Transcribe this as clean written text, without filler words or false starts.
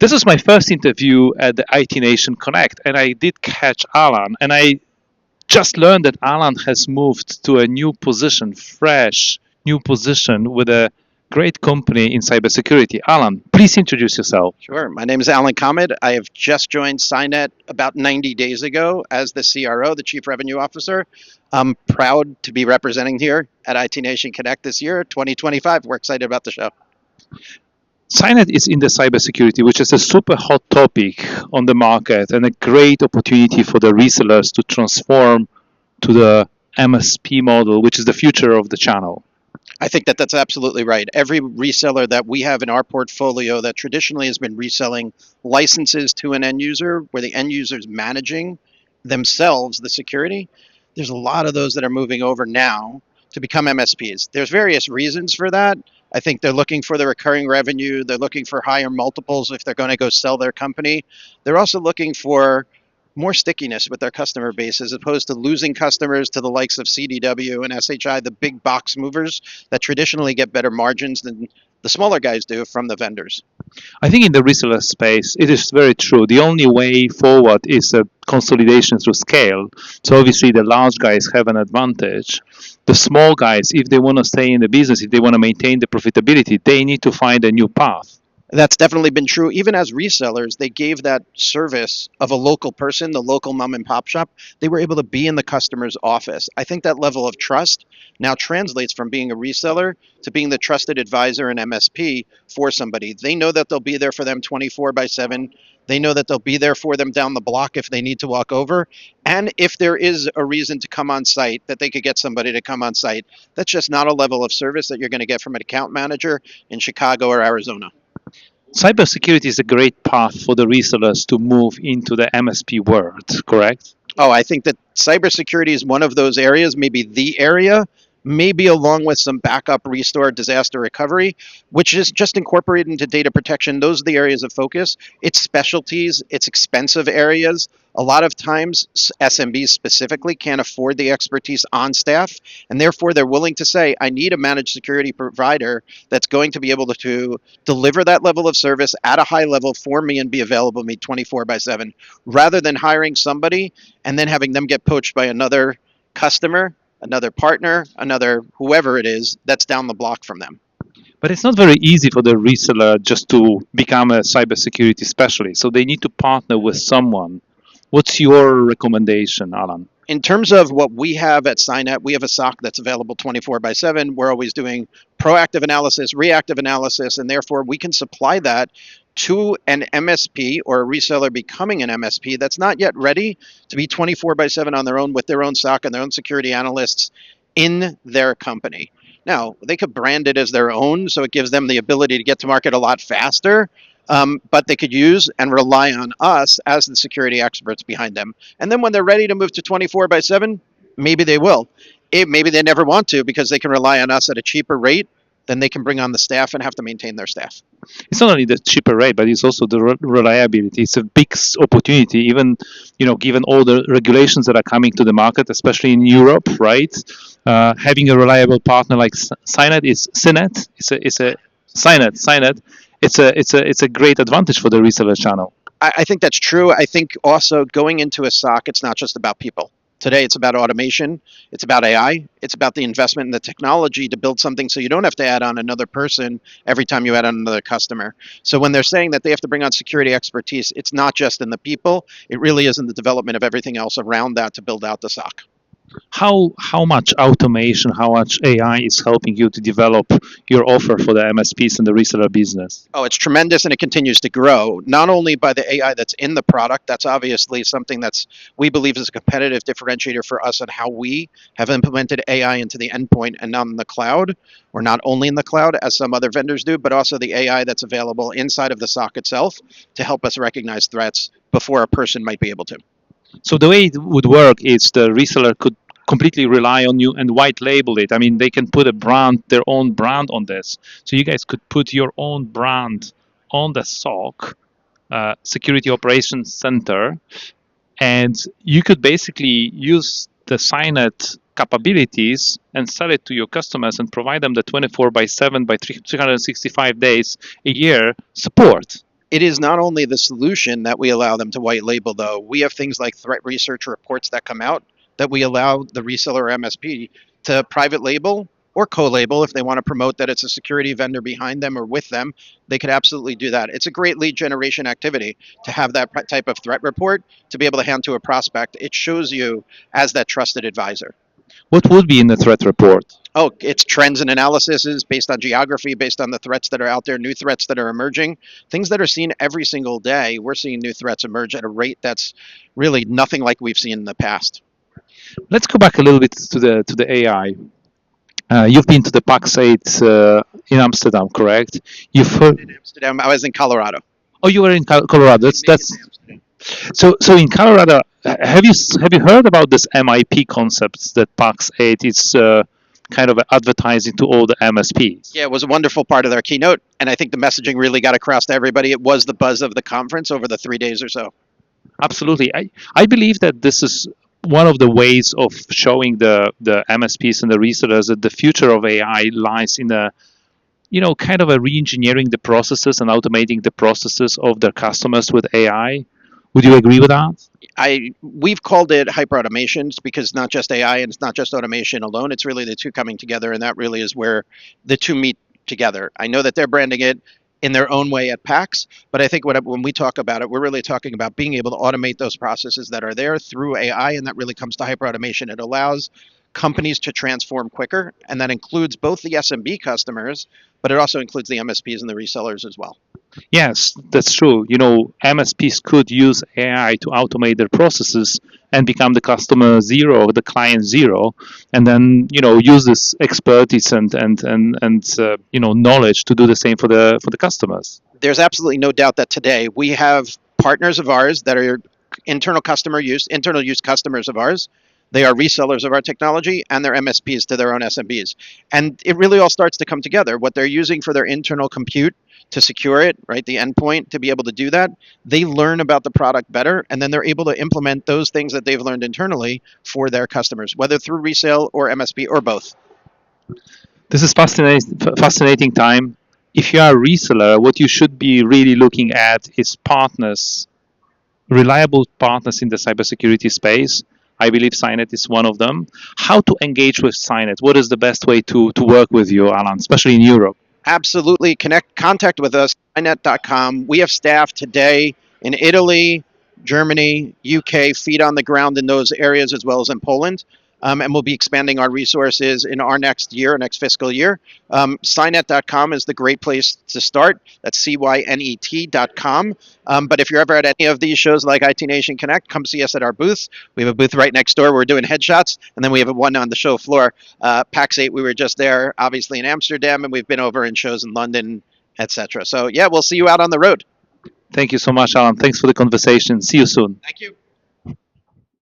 This is my first interview at the IT Nation Connect, and I did catch Alan, and I just learned that Alan has moved to a new position, fresh new position with a great company in cybersecurity. Alan, please introduce yourself. Sure. My name is Alan Komet. I have just joined Cynet about 90 days ago as the CRO, the Chief Revenue Officer. I'm proud to be representing here at IT Nation Connect this year, 2025. We're excited about the show. Cynet is in the cybersecurity, which is a super hot topic on the market and a great opportunity for the resellers to transform to the MSP model, which is the future of the channel. I think that that's absolutely right. Every reseller that we have in our portfolio that traditionally has been reselling licenses to an end user, where the end user is managing themselves the security, there's a lot of those that are moving over now to become MSPs. There's various reasons for that. I think they're looking for the recurring revenue. They're looking for higher multiples if they're going to go sell their company. They're also looking for more stickiness with their customer base as opposed to losing customers to the likes of CDW and SHI, the big box movers that traditionally get better margins than the smaller guys do from the vendors. I think in the reseller space, it is very true. The only way forward is a consolidation through scale. So obviously the large guys have an advantage. The small guys, if they want to stay in the business, if they want to maintain the profitability, they need to find a new path. That's definitely been true. Even as resellers, they gave that service of a local person, the local mom and pop shop. They were able to be in the customer's office. I think that level of trust now translates from being a reseller to being the trusted advisor and MSP for somebody. They know that they'll be there for them 24/7. They know that they'll be there for them down the block if they need to walk over. And if there is a reason to come on site, that they could get somebody to come on site. That's just not a level of service that you're going to get from an account manager in Chicago or Arizona. Cybersecurity is a great path for the resellers to move into the MSP world, correct? Oh, I think that cybersecurity is one of those areas, maybe the area, maybe along with some backup, restore, disaster recovery, which is just incorporated into data protection. Those are the areas of focus. It's specialties, it's expensive areas. A lot of times, SMBs specifically can't afford the expertise on staff, and therefore they're willing to say, I need a managed security provider that's going to be able to deliver that level of service at a high level for me and be available to me 24/7, rather than hiring somebody and then having them get poached by another customer, another partner, another whoever it is that's down the block from them. But it's not very easy for the reseller just to become a cybersecurity specialist. So they need to partner with someone. What's your recommendation, Alan? In terms of what we have at Cynet, we have a SOC that's available 24/7. We're always doing proactive analysis, reactive analysis, and therefore we can supply that to an MSP or a reseller becoming an MSP that's not yet ready to be 24/7 on their own with their own SOC and their own security analysts in their company. Now, they could brand it as their own, so it gives them the ability to get to market a lot faster. But they could use and rely on us as the security experts behind them. And then when they're ready to move to 24/7, maybe they will. Maybe they never want to because they can rely on us at a cheaper rate than they can bring on the staff and have to maintain their staff. It's not only the cheaper rate, but it's also the reliability. It's a big opportunity, even given all the regulations that are coming to the market, especially in Europe, right? Having a reliable partner like Cynet is Cynet. It's a Cynet. It's a great advantage for the reseller channel. I think that's true. I think also going into a SOC, it's not just about people. Today, it's about automation. It's about AI. It's about the investment in the technology to build something so you don't have to add on another person every time you add on another customer. So when they're saying that they have to bring on security expertise, it's not just in the people. It really is in the development of everything else around that to build out the SOC. How much automation, how much AI is helping you to develop your offer for the MSPs and the reseller business? Oh, it's tremendous, and it continues to grow, not only by the AI that's in the product. That's obviously something that's we believe is a competitive differentiator for us on how we have implemented AI into the endpoint and not in the cloud, or not only in the cloud as some other vendors do, but also the AI that's available inside of the SOC itself to help us recognize threats before a person might be able to. So the way it would work is the reseller could completely rely on you and white label it. I mean, they can put their own brand on this. So you guys could put your own brand on the SOC, Security Operations Center, and you could basically use the Cynet capabilities and sell it to your customers and provide them the 24/7 by 365 days a year support. It is not only the solution that we allow them to white label, though. We have things like threat research reports that come out that we allow the reseller or MSP to private label or co-label if they want to promote that it's a security vendor behind them or with them. They could absolutely do that. It's a great lead generation activity to have that type of threat report to be able to hand to a prospect. It shows you as that trusted advisor. What would be in the threat report? Oh, it's trends and analyses based on geography, based on the threats that are out there, new threats that are emerging, things that are seen every single day. We're seeing new threats emerge at a rate that's really nothing like we've seen in the past. Let's go back a little bit to the AI. You've been to the PAX 8 in Amsterdam, correct? You've heard. In Amsterdam, I was in Colorado. Oh, you were in Colorado. That's so in Colorado. Have you heard about this MIP concepts that PAX 8 is kind of advertising to all the MSPs? Yeah, it was a wonderful part of their keynote, and I think the messaging really got across to everybody. It was the buzz of the conference over the 3 days or so. Absolutely. I believe that this is one of the ways of showing the MSPs and the resellers that the future of AI lies in a kind of a re-engineering the processes and automating the processes of their customers with AI. Would you agree with that? We've called it hyper automations because it's not just AI and it's not just automation alone. It's really the two coming together, and that really is where the two meet together. I know that they're branding it in their own way at PAX, but I think when we talk about it, we're really talking about being able to automate those processes that are there through AI, and that really comes to hyper automation. It allows companies to transform quicker, and that includes both the SMB customers, but it also includes the MSPs and the resellers as well. Yes, that's true. MSPs could use AI to automate their processes and become the customer zero, the client zero, and then use this expertise and knowledge to do the same for the customers. There's absolutely no doubt that today we have partners of ours that are internal use customers of ours. They are resellers of our technology and they're MSPs to their own SMBs. And it really all starts to come together. What they're using for their internal compute to secure it, right, the endpoint to be able to do that, they learn about the product better and then they're able to implement those things that they've learned internally for their customers, whether through resale or MSP or both. This is fascinating time. If you are a reseller, what you should be really looking at is partners, reliable partners in the cybersecurity space. I believe Cynet is one of them. How to engage with Cynet? What is the best way to work with you, Alan, especially in Europe? Absolutely. Contact with us, cynet.com. We have staff today in Italy, Germany, UK, feet on the ground in those areas as well as in Poland. And we'll be expanding our resources in our next year, next fiscal year. Cynet.com is the great place to start. That's CYNET.com. But if you're ever at any of these shows like IT Nation Connect, come see us at our booth. We have a booth right next door. We're doing headshots. And then we have one on the show floor. PAX 8, we were just there, obviously in Amsterdam, and we've been over in shows in London, etc. So, yeah, we'll see you out on the road. Thank you so much, Alan. Thanks for the conversation. See you soon. Thank you.